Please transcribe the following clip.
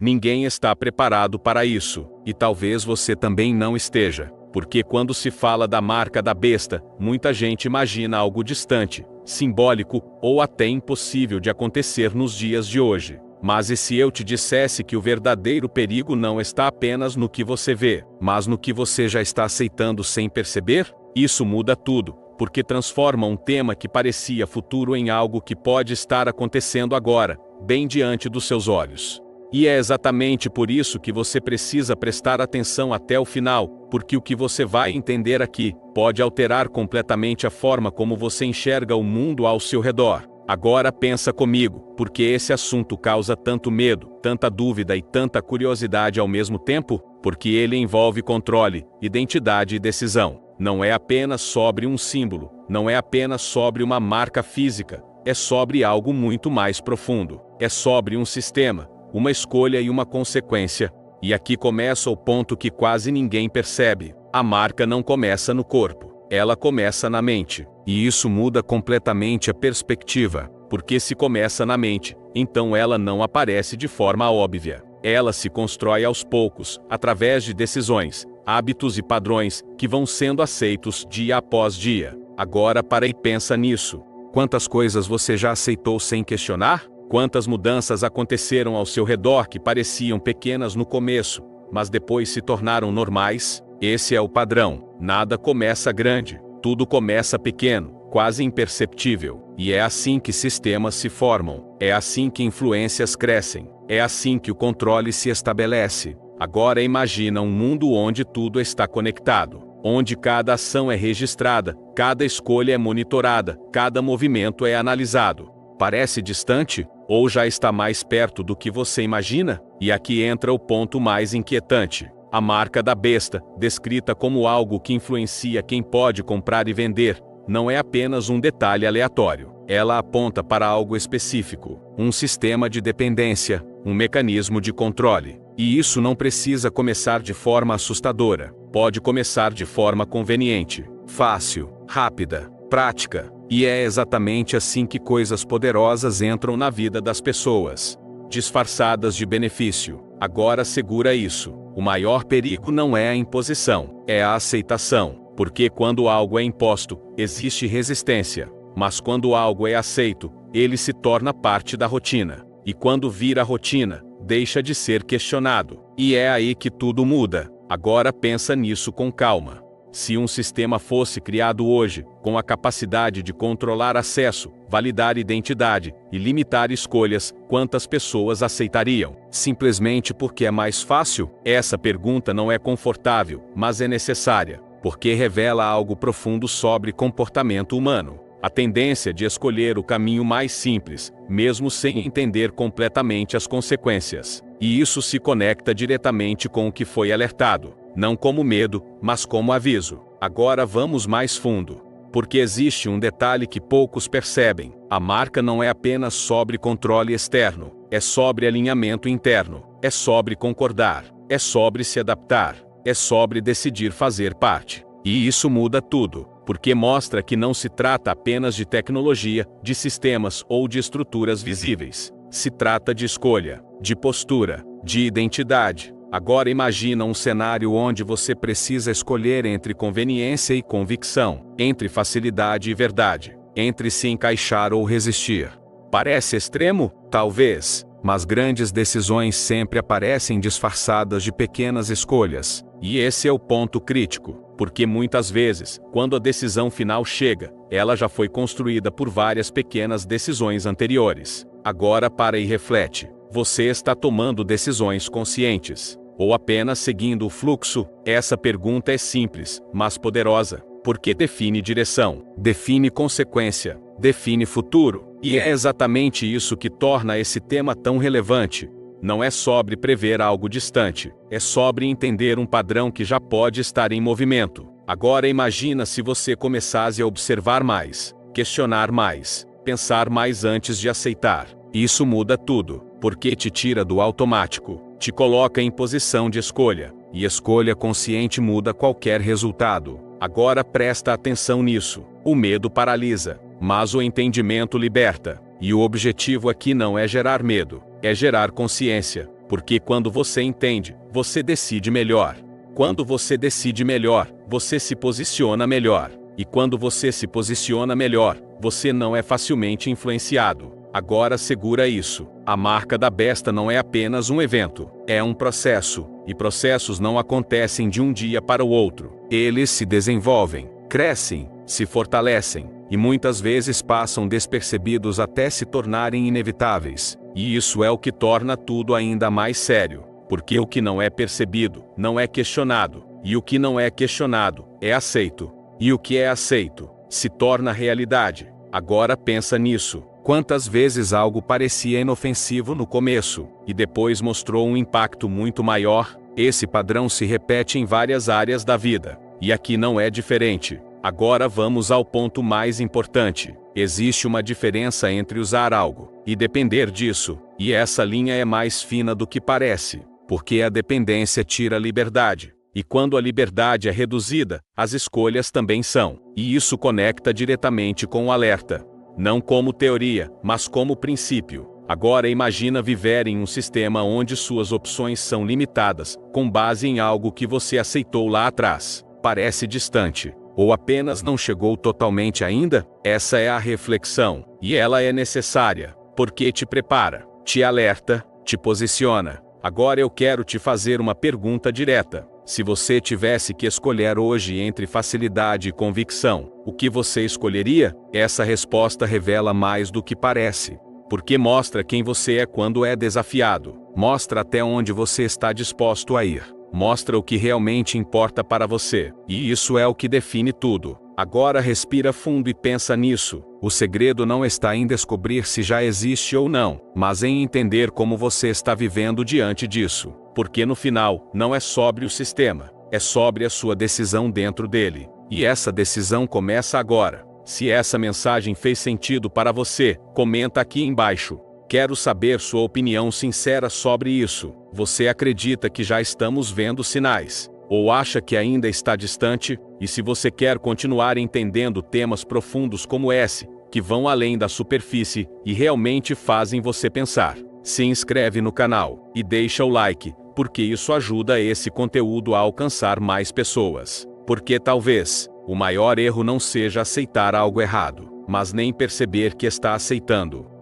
Ninguém está preparado para isso, e talvez você também não esteja, porque quando se fala da marca da besta, muita gente imagina algo distante, simbólico, ou até impossível de acontecer nos dias de hoje. Mas e se eu te dissesse que o verdadeiro perigo não está apenas no que você vê, mas no que você já está aceitando sem perceber? Isso muda tudo, porque transforma um tema que parecia futuro em algo que pode estar acontecendo agora, bem diante dos seus olhos. E é exatamente por isso que você precisa prestar atenção até o final, porque o que você vai entender aqui pode alterar completamente a forma como você enxerga o mundo ao seu redor. Agora pensa comigo, porque esse assunto causa tanto medo, tanta dúvida e tanta curiosidade ao mesmo tempo? Porque ele envolve controle, identidade e decisão. Não é apenas sobre um símbolo, não é apenas sobre uma marca física, é sobre algo muito mais profundo. É sobre um sistema, uma escolha e uma consequência. E aqui começa o ponto que quase ninguém percebe. A marca não começa no corpo, ela começa na mente. E isso muda completamente a perspectiva, porque se começa na mente, então ela não aparece de forma óbvia. Ela se constrói aos poucos, através de decisões, hábitos e padrões que vão sendo aceitos dia após dia. Agora para e pensa nisso. Quantas coisas você já aceitou sem questionar? Quantas mudanças aconteceram ao seu redor que pareciam pequenas no começo, mas depois se tornaram normais? Esse é o padrão. Nada começa grande, tudo começa pequeno, quase imperceptível. E é assim que sistemas se formam, é assim que influências crescem, é assim que o controle se estabelece. Agora imagina um mundo onde tudo está conectado, onde cada ação é registrada, cada escolha é monitorada, cada movimento é analisado. Parece distante? Ou já está mais perto do que você imagina? E aqui entra o ponto mais inquietante. A marca da besta, descrita como algo que influencia quem pode comprar e vender, não é apenas um detalhe aleatório. Ela aponta para algo específico, um sistema de dependência, um mecanismo de controle. E isso não precisa começar de forma assustadora. Pode começar de forma conveniente, fácil, rápida, prática. E é exatamente assim que coisas poderosas entram na vida das pessoas, disfarçadas de benefício. Agora segura isso. O maior perigo não é a imposição, é a aceitação. Porque quando algo é imposto, existe resistência. Mas quando algo é aceito, ele se torna parte da rotina. E quando vira rotina, deixa de ser questionado. E é aí que tudo muda. Agora pensa nisso com calma. Se um sistema fosse criado hoje, com a capacidade de controlar acesso, validar identidade e limitar escolhas, quantas pessoas aceitariam? Simplesmente porque é mais fácil? Essa pergunta não é confortável, mas é necessária, porque revela algo profundo sobre comportamento humano. A tendência de escolher o caminho mais simples, mesmo sem entender completamente as consequências. E isso se conecta diretamente com o que foi alertado. Não como medo, mas como aviso. Agora vamos mais fundo. Porque existe um detalhe que poucos percebem. A marca não é apenas sobre controle externo. É sobre alinhamento interno. É sobre concordar. É sobre se adaptar. É sobre decidir fazer parte. E isso muda tudo. Porque mostra que não se trata apenas de tecnologia, de sistemas ou de estruturas visíveis. Se trata de escolha, de postura, de identidade. Agora imagina um cenário onde você precisa escolher entre conveniência e convicção, entre facilidade e verdade, entre se encaixar ou resistir. Parece extremo? Talvez, mas grandes decisões sempre aparecem disfarçadas de pequenas escolhas. E esse é o ponto crítico, porque muitas vezes, quando a decisão final chega, ela já foi construída por várias pequenas decisões anteriores. Agora para e reflete. Você está tomando decisões conscientes, ou apenas seguindo o fluxo? Essa pergunta é simples, mas poderosa, porque define direção, define consequência, define futuro. E é exatamente isso que torna esse tema tão relevante. Não é sobre prever algo distante, é sobre entender um padrão que já pode estar em movimento. Agora imagina se você começasse a observar mais, questionar mais, pensar mais antes de aceitar. Isso muda tudo, porque te tira do automático, te coloca em posição de escolha, e escolha consciente muda qualquer resultado. Agora presta atenção nisso. O medo paralisa, mas o entendimento liberta. E o objetivo aqui não é gerar medo, é gerar consciência. Porque quando você entende, você decide melhor. Quando você decide melhor, você se posiciona melhor. E quando você se posiciona melhor, você não é facilmente influenciado. Agora segura isso. A marca da besta não é apenas um evento, é um processo. E processos não acontecem de um dia para o outro. Eles se desenvolvem, crescem, se fortalecem, e muitas vezes passam despercebidos até se tornarem inevitáveis. E isso é o que torna tudo ainda mais sério. Porque o que não é percebido, não é questionado. E o que não é questionado, é aceito. E o que é aceito, se torna realidade. Agora pensa nisso. Quantas vezes algo parecia inofensivo no começo, e depois mostrou um impacto muito maior? Esse padrão se repete em várias áreas da vida. E aqui não é diferente. Agora vamos ao ponto mais importante. Existe uma diferença entre usar algo e depender disso. E essa linha é mais fina do que parece. Porque a dependência tira a liberdade. E quando a liberdade é reduzida, as escolhas também são. E isso conecta diretamente com o alerta. Não como teoria, mas como princípio. Agora imagina viver em um sistema onde suas opções são limitadas, com base em algo que você aceitou lá atrás. Parece distante. Ou apenas não chegou totalmente ainda? Essa é a reflexão. E ela é necessária. Porque te prepara, te alerta, te posiciona. Agora eu quero te fazer uma pergunta direta. Se você tivesse que escolher hoje entre facilidade e convicção, o que você escolheria? Essa resposta revela mais do que parece. Porque mostra quem você é quando é desafiado. Mostra até onde você está disposto a ir. Mostra o que realmente importa para você. E isso é o que define tudo. Agora respira fundo e pensa nisso. O segredo não está em descobrir se já existe ou não, mas em entender como você está vivendo diante disso. Porque no final, não é sobre o sistema, é sobre a sua decisão dentro dele. E essa decisão começa agora. Se essa mensagem fez sentido para você, comenta aqui embaixo. Quero saber sua opinião sincera sobre isso. Você acredita que já estamos vendo sinais? Ou acha que ainda está distante? E se você quer continuar entendendo temas profundos como esse, que vão além da superfície e realmente fazem você pensar, se inscreve no canal e deixa o like, porque isso ajuda esse conteúdo a alcançar mais pessoas. Porque talvez o maior erro não seja aceitar algo errado, mas nem perceber que está aceitando.